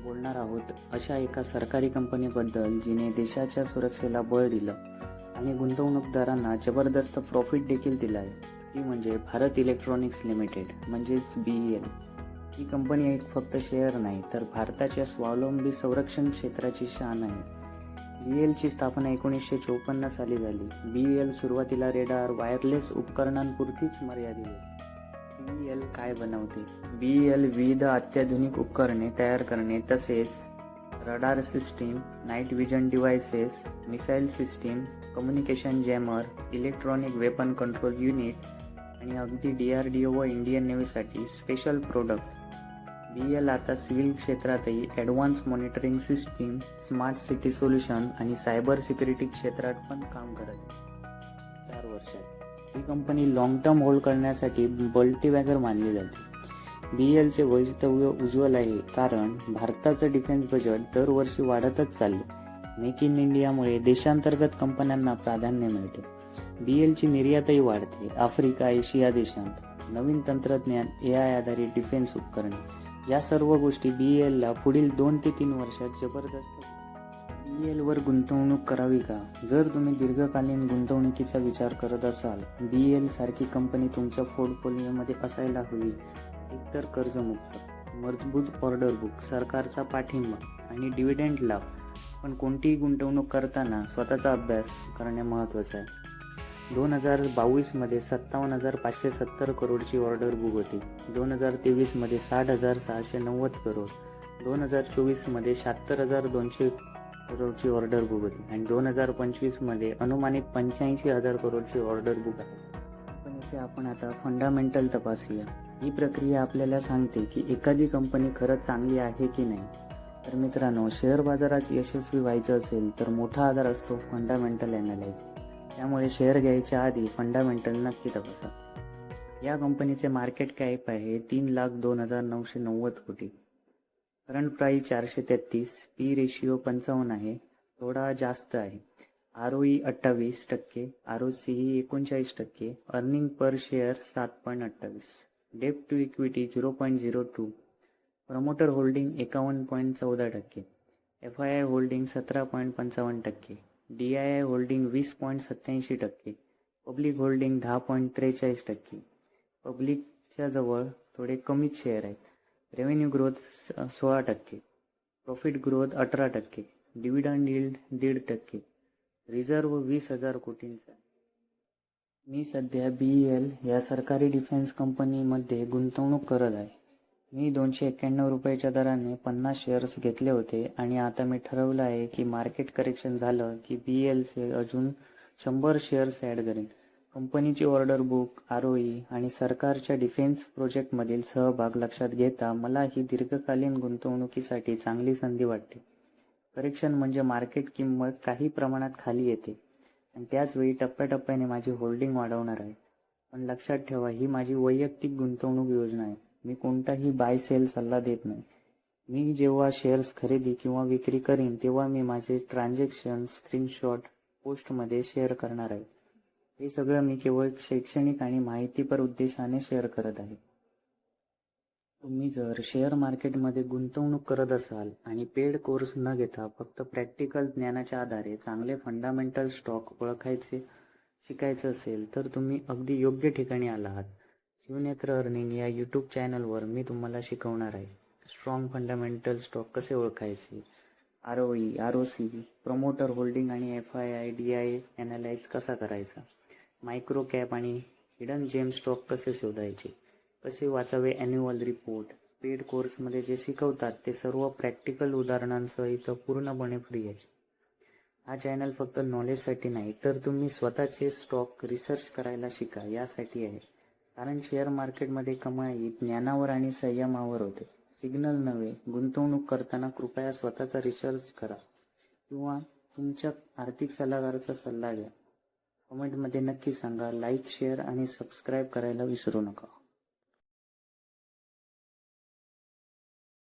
बोलणार आहोत अशा एका सरकारी कंपनीबद्दल जिने देशाच्या सुरक्षेला बळ दिलं आणि गुंतवणूकदारांना जबरदस्त प्रॉफिट देखील दिला आहे. ती म्हणजे भारत इलेक्ट्रॉनिक्स लिमिटेड म्हणजेच BEL. ही कंपनी एक फक्त शेअर नाही तर भारताच्या स्वावलंबी संरक्षण क्षेत्राची शान आहे. BEL ची स्थापना 1954 साली झाली. BEL सुरुवातीला रेडार वायरलेस उपकरणांपुरतीच मर्यादित होती. BEL काय बनवते? BEL विविध अत्याधुनिक उपकरणे तयार करणे तसेच radar system, night vision devices, missile system, communication jammer, electronic weapon control unit आणि अगदी DRDO व इंडियन नेव्हीसाठी स्पेशल प्रोडक्ट. BEL आता सिव्हिल क्षेत्रातही advance monitoring system, smart city solution आणि सायबर सिक्युरिटी क्षेत्रात पण काम करत आहे. 4 वर्षात ही कंपनी लॉंग टर्म होल्ड करण्यासाठी मल्टीबॅगर मानली जाते. BEL चे भवितव्य उज्ज्वल आहे कारण भारताचं डिफेन्स बजेट दरवर्षी वाढतच चालले. मेक इन इंडियामुळे देशांतर्गत कंपन्यांना प्राधान्य मिळते. BEL ची निर्यातही वाढते. आफ्रिका, एशिया देशांत नवीन तंत्रज्ञान, AI आधारित डिफेन्स उपकरणे या सर्व गोष्टी BEL ला पुढील 2 ते 3 वर्षात जबरदस्त. BEL वर गुंतवणूक करावी का? जर तुम्ही दीर्घकालीन गुंतवणुकीचा विचार करत असाल, BEL सारखी कंपनी तुमच्या पोर्टफोलिओमध्ये असायला हवी. एकतर कर्जमुक्त, मजबूत ऑर्डर बुक, सरकारचा पाठिंबा आणि डिव्हिडंड लाभ. पण कोणतीही गुंतवणूक करताना स्वतःचा अभ्यास करणे महत्त्वाचे आहे. 2022 मध्ये 57,570 करोडची ऑर्डर बुक होती. 2023 मध्ये 60,690 करोड, 2024 मध्ये 76,200 करोडची ऑर्डर बुक होती आणि 2025 मध्ये अनुमानित 85,000 करोडची ऑर्डर बुक आहे. कंपनीचे आपण आता फंडामेंटल तपासूया. ही प्रक्रिया आपल्याला सांगते की एखादी कंपनी खरंच चांगली आहे की नाही. तर मित्रांनो, शेअर बाजारात यशस्वी व्हायचं असेल तर मोठा आधार असतो फंडामेंटल ॲनालायसिस. त्यामुळे शेअर घ्यायच्या आधी फंडामेंटल नक्की तपासा. या कंपनीचे मार्केट कॅप आहे 3,02,990 कोटी. करंट प्राइस 433, P रेशिओ 55 आहे, थोडा जास्त आहे. ROE 28%, ROCE 39%, earning per share 7.28, debt to equity 0.02, promoter holding 51.14%, FII holding 17.55%, DII holding 20.87%, public holding 10.43%. पब्लिकच्या जवळ थोडे कमीच शेअर आहेत. Revenue growth 16%, profit growth 18%, dividend yield 1.5%, reserve 20,000 कोटींचा. मी सध्या BEL या सरकारी डिफेन्स कंपनीमध्ये गुंतवणूक करत आहे. मी 291 रुपयाच्या दराने 50 शेअर्स घेतले होते आणि आता मी ठरवलं आहे की मार्केट करेक्शन झालं की BEL चे अजून 100 शेअर्स ॲड करेन. कंपनीची ऑर्डर बुक, ROE आणि सरकारच्या डिफेन्स प्रोजेक्टमधील सहभाग लक्षात घेता मला ही दीर्घकालीन गुंतवणुकीसाठी चांगली संधी वाटते. करेक्शन म्हणजे मार्केट किंमत काही प्रमाणात खाली येते आणि त्याचवेळी टप्प्याटप्प्याने माझी होल्डिंग वाढवणार आहे. पण लक्षात ठेवा, ही माझी वैयक्तिक गुंतवणूक योजना आहे. मी कोणताही बाय सेल सल्ला देत नाही. मी जेव्हा शेअर्स खरेदी किंवा विक्री करीन तेव्हा मी माझे ट्रान्झॅक्शन स्क्रीनशॉट पोस्टमध्ये शेअर करणार आहे. हे सगळं मी केवळ शैक्षणिक आणि माहितीपर उद्देशाने शेअर करत आहे. तुम्ही जर शेअर मार्केटमध्ये गुंतवणूक करत असाल आणि पेड कोर्स न घेता फक्त प्रॅक्टिकल ज्ञानाच्या आधारे चांगले फंडामेंटल स्टॉक शिकायचं असेल तर तुम्ही अगदी योग्य ठिकाणी आला आहात. शिवनेत्र अर्निंग या यूट्यूब चॅनलवर मी तुम्हाला शिकवणार आहे स्ट्रॉंग फंडामेंटल स्टॉक कसे ओळखायचे, ROE, ROCE, प्रमोटर होल्डिंग आणि FII, DII ॲनालाइज कसा करायचा, मायक्रो कॅप आणि हिडन जेम स्टॉक कसे शोधायचे, कसे वाचावे ॲन्युअल रिपोर्ट. पेड कोर्समध्ये जे शिकवतात ते सर्व प्रॅक्टिकल उदाहरणांसह इथं पूर्णपणे फ्री आहे. हा चॅनल फक्त नॉलेजसाठी नाही तर तुम्ही स्वतःचे स्टॉक रिसर्च करायला शिका यासाठी आहे. कारण शेअर मार्केटमध्ये कमाई ज्ञानावर आणि संयमावर होते, सिग्नल नव्हे. गुंतवणूक करताना कृपया स्वतःचा रिसर्च करा किंवा तुमच्या आर्थिक सल्लागाराचा सल्ला घ्या. कमेंटमध्ये नक्की सांगा. लाईक, शेअर आणि सबस्क्राईब करायला विसरू नका.